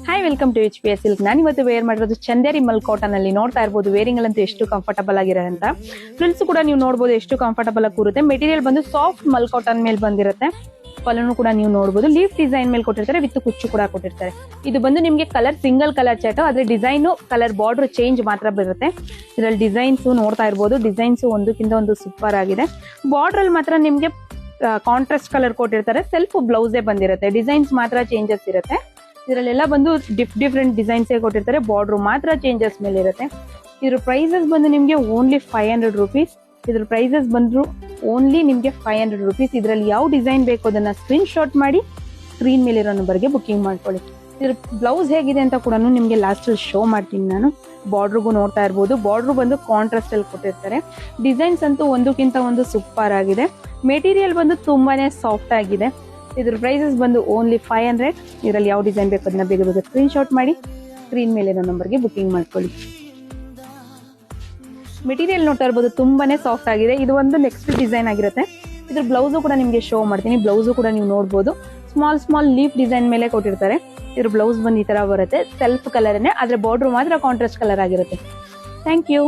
Hi welcome to HPS silk. ನಾನು ಇವತ್ತು wear ಮಾಡಿರೋದು ಚಂದೇರಿ ಮಲ್ ಕಾಟನ್ ಅಲ್ಲಿ. ನೋಡ್ತಾ ಇರ್ಬೋದು ವೇರಿಂಗ್ ಅಂತೂ ಎಷ್ಟು ಕಂಫರ್ಟಬಲ್ ಆಗಿದೆ ಅಂತ. ಫ್ರಿಲ್ಸ್ ಕೂಡ ನೀವು ನೋಡಬಹುದು ಎಷ್ಟು ಕಂಫರ್ಟಬಲ್ ಆಗಿ ಕೂರುತ್ತೆ. ಮೆಟೀರಿಯಲ್ ಬಂದು ಸಾಫ್ಟ್ ಮಲ್ ಕಾಟನ್ ಮೇಲೆ ಬಂದಿರುತ್ತೆ. ಪಲ್ಲುನು ಕೂಡ ನೀವು ನೋಡಬಹುದು ಲೀಫ್ ಡಿಸೈನ್ ಮೇಲೆ ಕೊಟ್ಟಿರ್ತಾರೆ, ವಿತ್ ಕುಚ್ಚು ಕೂಡ ಕೊಟ್ಟಿರ್ತಾರೆ. ಇದು ಬಂದು ನಿಮಗೆ ಕಲರ್ ಸಿಂಗಲ್ ಕಲರ್ ಚಾರ್ಟ್, ಆದ್ರೆ ಡಿಸೈನ್ ಕಲರ್ ಬಾರ್ಡರ್ ಚೇಂಜ್ ಮಾತ್ರ ಬರುತ್ತೆ. ಇದರಲ್ಲಿ ಡಿಸೈನ್ಸ್ ನೋಡ್ತಾ ಇರ್ಬೋದು, ಡಿಸೈನ್ಸ್ ಒಂದಕ್ಕಿಂತ ಒಂದು ಸೂಪರ್ ಆಗಿದೆ. ಬಾರ್ಡರ್ ಅಲ್ಲಿ ಮಾತ್ರ ನಿಮ್ಗೆ ಕಾಂಟ್ರಾಸ್ಟ್ ಕಲರ್ ಕೊಟ್ಟಿರ್ತಾರೆ, ಸೆಲ್ಫ್ ಬ್ಲೌಸೇ ಬಂದಿರುತ್ತೆ, ಡಿಸೈನ್ಸ್ ಮಾತ್ರ ಚೇಂಜಸ್ ಇರುತ್ತೆ. ಇದರಲ್ಲೆಲ್ಲ ಬಂದು ಡಿಫ್ರೆಂಟ್ ಡಿಸೈನ್ಸ್ ಕೊಟ್ಟಿರ್ತಾರೆ, ಬಾರ್ಡರ್ ಮಾತ್ರ ಚೇಂಜಸ್ ಮೇಲೆ ಇರುತ್ತೆ. ಇದ್ರ ಪ್ರೈಸಸ್ ಬಂದು ನಿಮಗೆ ಓನ್ಲಿ 500 ರುಪೀಸ್. ಇದ್ರ ಪ್ರೈಸಸ್ ಬಂದ್ರು ಓನ್ಲಿ ನಿಮಗೆ 500 ರುಪೀಸ್. ಇದರಲ್ಲಿ ಯಾವ ಡಿಸೈನ್ ಬೇಕು ಅದನ್ನ ಸ್ಕ್ರೀನ್ ಶಾಟ್ ಮಾಡಿ ಸ್ಕ್ರೀನ್ ಮೇಲಿರೋ ನಂಬರ್ಗೆ ಬುಕಿಂಗ್ ಮಾಡ್ಕೊಳ್ಳಿ. ಇದ್ರ ಬ್ಲೌಸ್ ಹೇಗಿದೆ ಅಂತ ಕೂಡ ನಿಮಗೆ ಲಾಸ್ಟ್ ಅಲ್ಲಿ ಶೋ ಮಾಡ್ತೀನಿ ನಾನು. ಬಾರ್ಡರ್ಗೂ ನೋಡ್ತಾ ಇರ್ಬೋದು, ಬಾರ್ಡರ್ ಬಂದು ಕಾಂಟ್ರಾಸ್ಟ್ ಅಲ್ಲಿ ಕೊಟ್ಟಿರ್ತಾರೆ. ಡಿಸೈನ್ಸ್ ಅಂತೂ ಒಂದಕ್ಕಿಂತ ಒಂದು ಸೂಪರ್ ಆಗಿದೆ. ಮೆಟೀರಿಯಲ್ ಬಂದು ತುಂಬಾನೇ ಸಾಫ್ಟ್ ಆಗಿದೆ. ಇದ್ರ ಪ್ರೈಸಸ್ ಬಂದು ಓನ್ಲಿ 500. ಇದರಲ್ಲಿ ಯಾವ ಡಿಸೈನ್ ಬೇಕು ಅದನ್ನ ಬೇಗ ಬೇಗ ಸ್ಕ್ರೀನ್ ಶಾಟ್ ಮಾಡಿ ಸ್ಕ್ರೀನ್ ಮೇಲೆ ನಂಬರ್ಗೆ ಬುಕಿಂಗ್ ಮಾಡ್ಕೊಳ್ಳಿ. ಮೆಟೀರಿಯಲ್ ನೋಡ್ತಾ ಇರ್ಬೋದು, ತುಂಬಾನೇ ಸಾಫ್ಟ್ ಆಗಿದೆ. ಇದು ಒಂದು ನೆಕ್ಸ್ಟ್ ಡಿಸೈನ್ ಆಗಿರುತ್ತೆ. ಇದ್ರ ಬ್ಲೌಸು ಕೂಡ ನಿಮಗೆ ಶೋ ಮಾಡ್ತೀನಿ. ಬ್ಲೌಸು ಕೂಡ ನೀವು ನೋಡಬಹುದು, ಸ್ಮಾಲ್ ಲೀಫ್ ಡಿಸೈನ್ ಮೇಲೆ ಕೊಟ್ಟಿರ್ತಾರೆ. ಇದ್ರ ಬ್ಲೌಸ್ ಬಂದು ಈ ತರ ಬರುತ್ತೆ, ಸೆಲ್ಫ್ ಕಲರ್ನೇ, ಆದ್ರೆ ಬಾರ್ಡರ್ ಮಾತ್ರ ಕಾಂಟ್ರಾಸ್ಟ್ ಕಲರ್ ಆಗಿರುತ್ತೆ. Thank you.